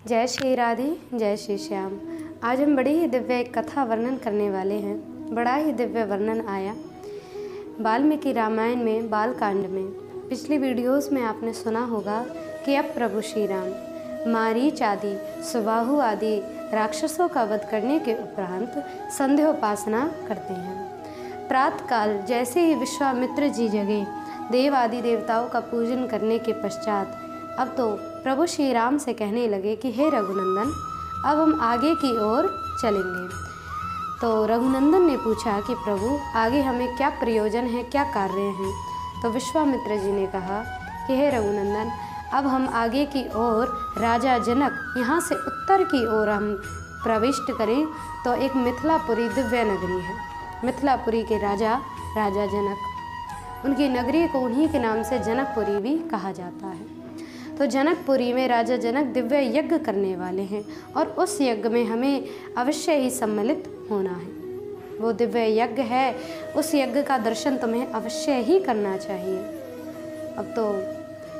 जय श्री राधे, जय श्री श्याम। आज हम बड़ी ही दिव्य कथा वर्णन करने वाले हैं। बड़ा ही दिव्य वर्णन आया वाल्मीकि रामायण में बालकांड में। पिछली वीडियोस में आपने सुना होगा कि अब प्रभु श्री राम मारीच आदि सुबाहु आदि राक्षसों का वध करने के उपरांत संध्योपासना करते हैं। प्रातःकाल जैसे ही विश्वामित्र जी जगे, देव आदि देवताओं का पूजन करने के पश्चात अब तो प्रभु श्री राम से कहने लगे कि हे रघुनंदन, अब हम आगे की ओर चलेंगे। तो रघुनंदन ने पूछा कि प्रभु आगे हमें क्या प्रयोजन है, क्या कार्य हैं। तो विश्वामित्र जी ने कहा कि हे रघुनंदन, अब हम आगे की ओर राजा जनक, यहाँ से उत्तर की ओर हम प्रविष्ट करें तो एक मिथिलापुरी दिव्य नगरी है। मिथिलापुरी के राजा जनक, उनकी नगरी को उन्हीं के नाम से जनकपुरी भी कहा जाता है। तो जनकपुरी में राजा जनक दिव्य यज्ञ करने वाले हैं और उस यज्ञ में हमें अवश्य ही सम्मिलित होना है। वो दिव्य यज्ञ है, उस यज्ञ का दर्शन तुम्हें अवश्य ही करना चाहिए। अब तो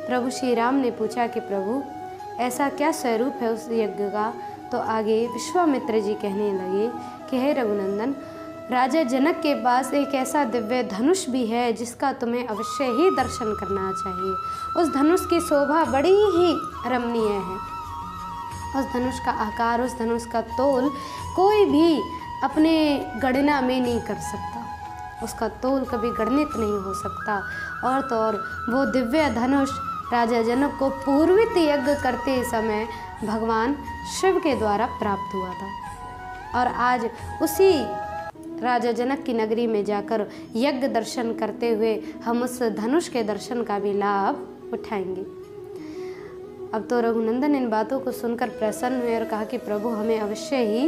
प्रभु श्री राम ने पूछा कि प्रभु ऐसा क्या स्वरूप है उस यज्ञ का। तो आगे विश्वामित्र जी कहने लगे कि हे रघुनंदन, राजा जनक के पास एक ऐसा दिव्य धनुष भी है जिसका तुम्हें अवश्य ही दर्शन करना चाहिए। उस धनुष की शोभा बड़ी ही रमणीय है। उस धनुष का आकार, उस धनुष का तोल कोई भी अपने गणना में नहीं कर सकता। उसका तोल कभी गणित नहीं हो सकता। और तो और वो दिव्य धनुष राजा जनक को पूर्वित यज्ञ करते समय भगवान शिव के द्वारा प्राप्त हुआ था। और आज उसी राजा जनक की नगरी में जाकर यज्ञ दर्शन करते हुए हम उस धनुष के दर्शन का भी लाभ उठाएंगे। अब तो रघुनंदन इन बातों को सुनकर प्रसन्न हुए और कहा कि प्रभु हमें अवश्य ही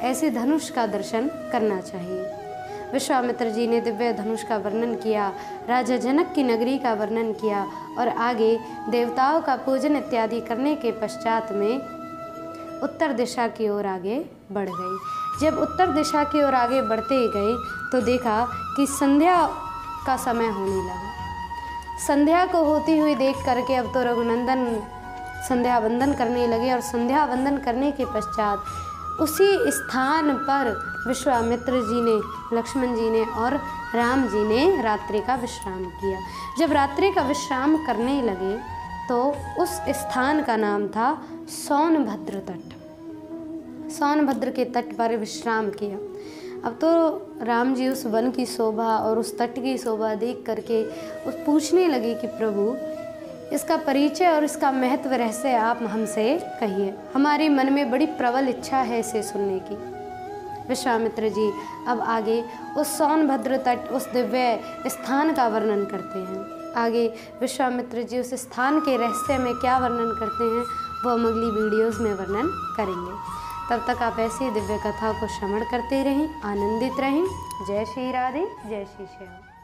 ऐसे धनुष का दर्शन करना चाहिए। विश्वामित्र जी ने दिव्य धनुष का वर्णन किया, राजा जनक की नगरी का वर्णन किया और आगे देवताओं का पूजन इत्यादि करने के पश्चात में उत्तर दिशा की ओर आगे बढ़ गई। जब उत्तर दिशा की ओर आगे बढ़ते गए तो देखा कि संध्या का समय होने लगा। संध्या को होती हुई देख करके अब तो रघुनंदन संध्या वंदन करने लगे और संध्या वंदन करने के पश्चात उसी स्थान पर विश्वामित्र जी ने, लक्ष्मण जी ने और राम जी ने रात्रि का विश्राम किया। जब रात्रि का विश्राम करने लगे तो उस स्थान का नाम था सोनभद्र तट। सोनभद्र के तट पर विश्राम किया। अब तो राम जी उस वन की शोभा और उस तट की शोभा देख करके पूछने लगे कि प्रभु इसका परिचय और इसका महत्व रहस्य आप हमसे कहिए। हमारे मन में बड़ी प्रबल इच्छा है इसे सुनने की। विश्वामित्र जी अब आगे उस सोनभद्र तट, उस दिव्य स्थान का वर्णन करते हैं। आगे विश्वामित्र जी उस स्थान के रहस्य में क्या वर्णन करते हैं वो हम अगली वीडियोज़ में वर्णन करेंगे। तब तक आप ऐसी दिव्य कथा को श्रवण करते रहें, आनंदित रहें। जय श्री राधे, जय श्री श्याम।